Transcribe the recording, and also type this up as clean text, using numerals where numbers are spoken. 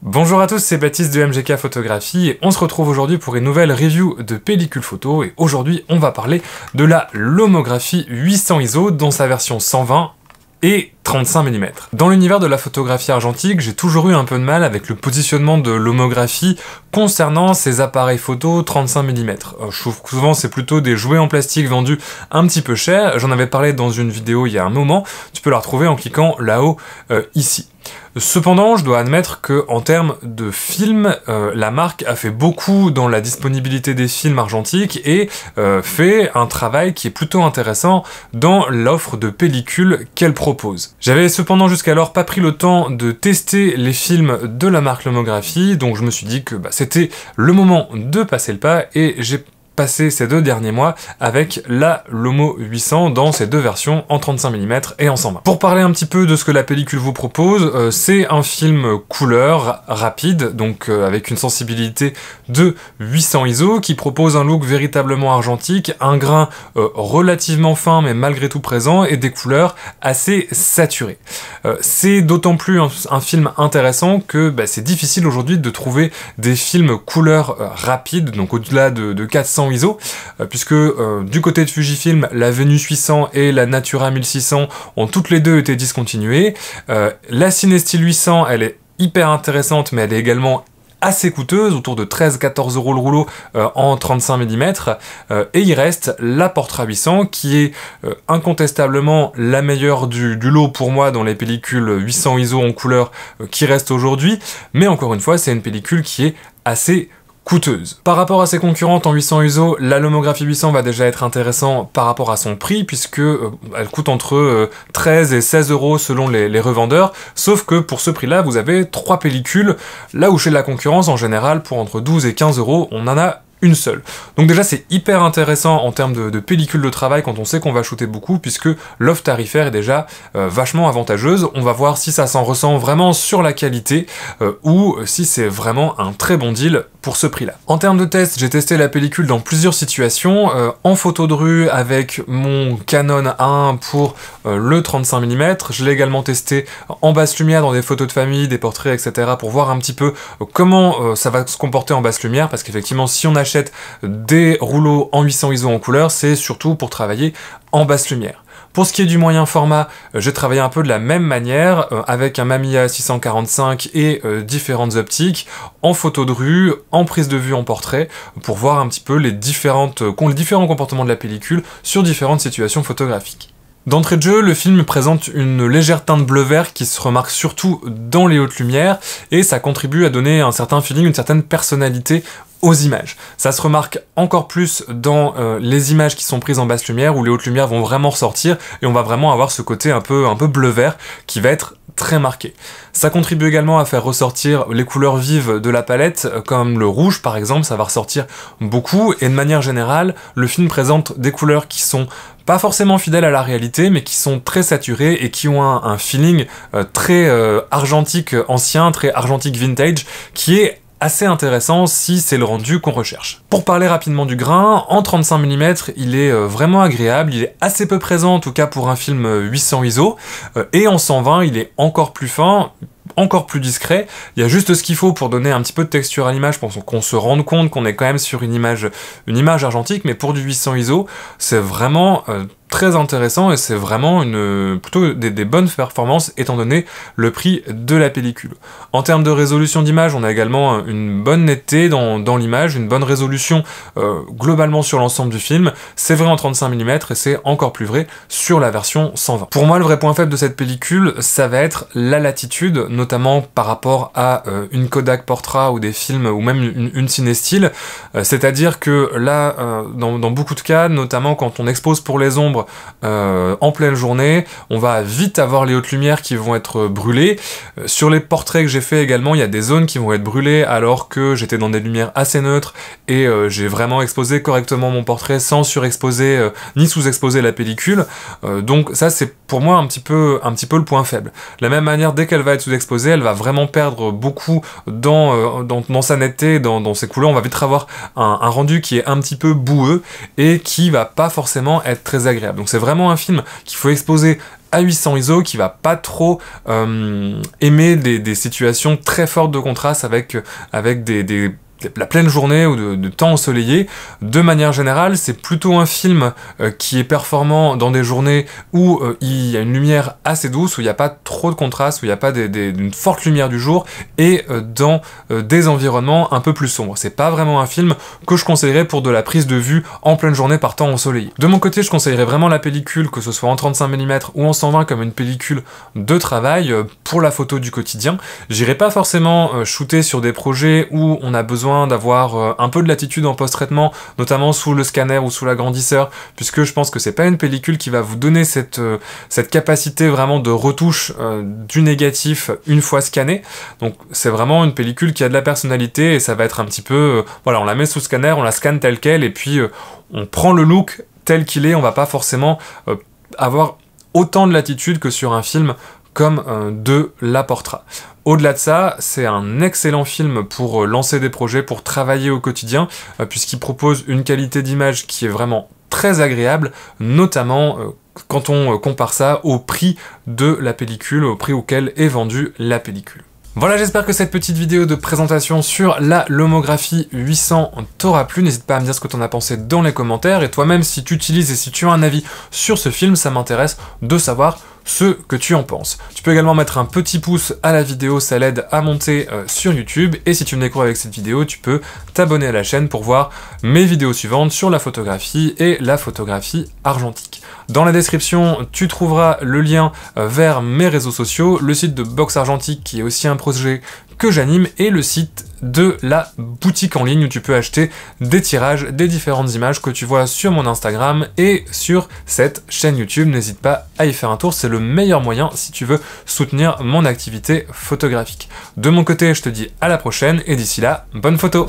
Bonjour à tous, c'est Baptiste de MGK Photographie et on se retrouve aujourd'hui pour une nouvelle review de pellicule photo et aujourd'hui on va parler de la Lomographie 800 ISO dans sa version 120 et 35 mm. Dans l'univers de la photographie argentique, j'ai toujours eu un peu de mal avec le positionnement de l'homographie concernant ces appareils photo 35 mm. Je trouve que souvent c'est plutôt des jouets en plastique vendus un petit peu cher. J'en avais parlé dans une vidéo il y a un moment, tu peux la retrouver en cliquant là-haut ici. Cependant, je dois admettre que en termes de films, la marque a fait beaucoup dans la disponibilité des films argentiques et fait un travail qui est plutôt intéressant dans l'offre de pellicules qu'elle propose. J'avais cependant jusqu'alors pas pris le temps de tester les films de la marque Lomographie, donc je me suis dit que c'était le moment de passer le pas et j'ai passé ces deux derniers mois avec la Lomo 800 dans ses deux versions en 35 mm et en 120. Pour parler un petit peu de ce que la pellicule vous propose, c'est un film couleur rapide, donc avec une sensibilité de 800 ISO qui propose un look véritablement argentique, un grain relativement fin mais malgré tout présent et des couleurs assez saturées. C'est d'autant plus un film intéressant que c'est difficile aujourd'hui de trouver des films couleur rapides, donc au-delà de 400 ISO, puisque du côté de Fujifilm, la Venus 800 et la Natura 1600 ont toutes les deux été discontinuées. La Cinestill 800, elle est hyper intéressante, mais elle est également assez coûteuse, autour de 13-14 € le rouleau en 35 mm, et il reste la Portra 800 qui est incontestablement la meilleure du lot pour moi dans les pellicules 800 ISO en couleur qui reste aujourd'hui, mais encore une fois c'est une pellicule qui est assez coûteuse. Par rapport à ses concurrentes en 800 ISO, la Lomographie 800 va déjà être intéressant par rapport à son prix, puisque elle coûte entre 13 et 16 € selon les revendeurs, sauf que pour ce prix-là, vous avez 3 pellicules, là où chez la concurrence, en général, pour entre 12 et 15 €, on en a une seule. Donc déjà c'est hyper intéressant en termes de pellicule de travail quand on sait qu'on va shooter beaucoup, puisque l'offre tarifaire est déjà vachement avantageuse. On va voir si ça s'en ressent vraiment sur la qualité ou si c'est vraiment un très bon deal pour ce prix-là. En termes de test, j'ai testé la pellicule dans plusieurs situations, en photo de rue avec mon Canon 1 pour le 35 mm, je l'ai également testé en basse lumière dans des photos de famille, des portraits, etc. pour voir un petit peu comment ça va se comporter en basse lumière, parce qu'effectivement si on achète des rouleaux en 800 ISO en couleur, c'est surtout pour travailler en basse lumière. Pour ce qui est du moyen format, j'ai travaillé un peu de la même manière, avec un Mamiya 645 et différentes optiques, en photo de rue, en prise de vue en portrait, pour voir un petit peu les différents comportements de la pellicule sur différentes situations photographiques. D'entrée de jeu, le film présente une légère teinte bleu-vert qui se remarque surtout dans les hautes lumières, et ça contribue à donner un certain feeling, une certaine personnalité aux images. Ça se remarque encore plus dans les images qui sont prises en basse lumière, où les hautes lumières vont vraiment ressortir, et on va vraiment avoir ce côté un peu bleu-vert qui va être très marqué. Ça contribue également à faire ressortir les couleurs vives de la palette, comme le rouge par exemple, ça va ressortir beaucoup, et de manière générale, le film présente des couleurs qui sont pas forcément fidèles à la réalité, mais qui sont très saturées et qui ont un feeling très argentique ancien, très argentique vintage, qui est assez intéressant si c'est le rendu qu'on recherche. Pour parler rapidement du grain, en 35 mm, il est vraiment agréable, il est assez peu présent en tout cas pour un film 800 ISO, et en 120 il est encore plus fin, encore plus discret. Il y a juste ce qu'il faut pour donner un petit peu de texture à l'image, pour qu'on se rende compte qu'on est quand même sur une image argentique, mais pour du 800 ISO, c'est vraiment très intéressant et c'est vraiment plutôt des bonnes performances étant donné le prix de la pellicule. En termes de résolution d'image, on a également une bonne netteté dans l'image, une bonne résolution globalement sur l'ensemble du film. C'est vrai en 35 mm et c'est encore plus vrai sur la version 120. Pour moi, le vrai point faible de cette pellicule, ça va être la latitude, notamment par rapport à une Kodak Portra ou des films, ou même une Cinestill. C'est-à-dire que là, dans beaucoup de cas, notamment quand on expose pour les ombres en pleine journée, on va vite avoir les hautes lumières qui vont être brûlées. Sur les portraits que j'ai fait également, il y a des zones qui vont être brûlées alors que j'étais dans des lumières assez neutres et j'ai vraiment exposé correctement mon portrait sans surexposer ni sous-exposer la pellicule. Donc ça c'est pour moi un petit peu le point faible. De la même manière, dès qu'elle va être sous-exposée, elle va vraiment perdre beaucoup dans sa netteté, dans ses couleurs. On va vite avoir un rendu qui est un petit peu boueux et qui va pas forcément être très agréable. Donc c'est vraiment un film qu'il faut exposer à 800 ISO, qui va pas trop aimer des situations très fortes de contraste avec la pleine journée ou de temps ensoleillé. De manière générale, c'est plutôt un film qui est performant dans des journées où il y a une lumière assez douce, où il n'y a pas trop de contraste, où il n'y a pas une forte lumière du jour, et dans des environnements un peu plus sombres. C'est pas vraiment un film que je conseillerais pour de la prise de vue en pleine journée par temps ensoleillé. De mon côté, je conseillerais vraiment la pellicule, que ce soit en 35 mm ou en 120, comme une pellicule de travail pour la photo du quotidien. J'irai pas forcément shooter sur des projets où on a besoin d'avoir un peu de latitude en post-traitement, notamment sous le scanner ou sous l'agrandisseur, puisque je pense que c'est pas une pellicule qui va vous donner cette capacité vraiment de retouche du négatif une fois scanné. Donc c'est vraiment une pellicule qui a de la personnalité, et ça va être un petit peu, voilà, on la met sous scanner, on la scanne telle quelle, et puis on prend le look tel qu'il est. On va pas forcément avoir autant de latitude que sur un film comme de la Portra. Au-delà de ça, c'est un excellent film pour lancer des projets, pour travailler au quotidien, puisqu'il propose une qualité d'image qui est vraiment très agréable, notamment quand on compare ça au prix de la pellicule, au prix auquel est vendue la pellicule. Voilà, j'espère que cette petite vidéo de présentation sur la Lomographie 800 t'aura plu. N'hésite pas à me dire ce que t'en as pensé dans les commentaires, et toi-même, si tu utilises et si tu as un avis sur ce film, ça m'intéresse de savoir ce que tu en penses. Tu peux également mettre un petit pouce à la vidéo, ça l'aide à monter sur YouTube, et si tu me découvres avec cette vidéo, tu peux t'abonner à la chaîne pour voir mes vidéos suivantes sur la photographie et la photographie argentique. Dans la description, tu trouveras le lien vers mes réseaux sociaux, le site de Box Argentique qui est aussi un projet que j'anime, et le site de la boutique en ligne où tu peux acheter des tirages des différentes images que tu vois sur mon Instagram et sur cette chaîne YouTube. N'hésite pas à y faire un tour, c'est le meilleur moyen si tu veux soutenir mon activité photographique. De mon côté, je te dis à la prochaine, et d'ici là, bonne photo!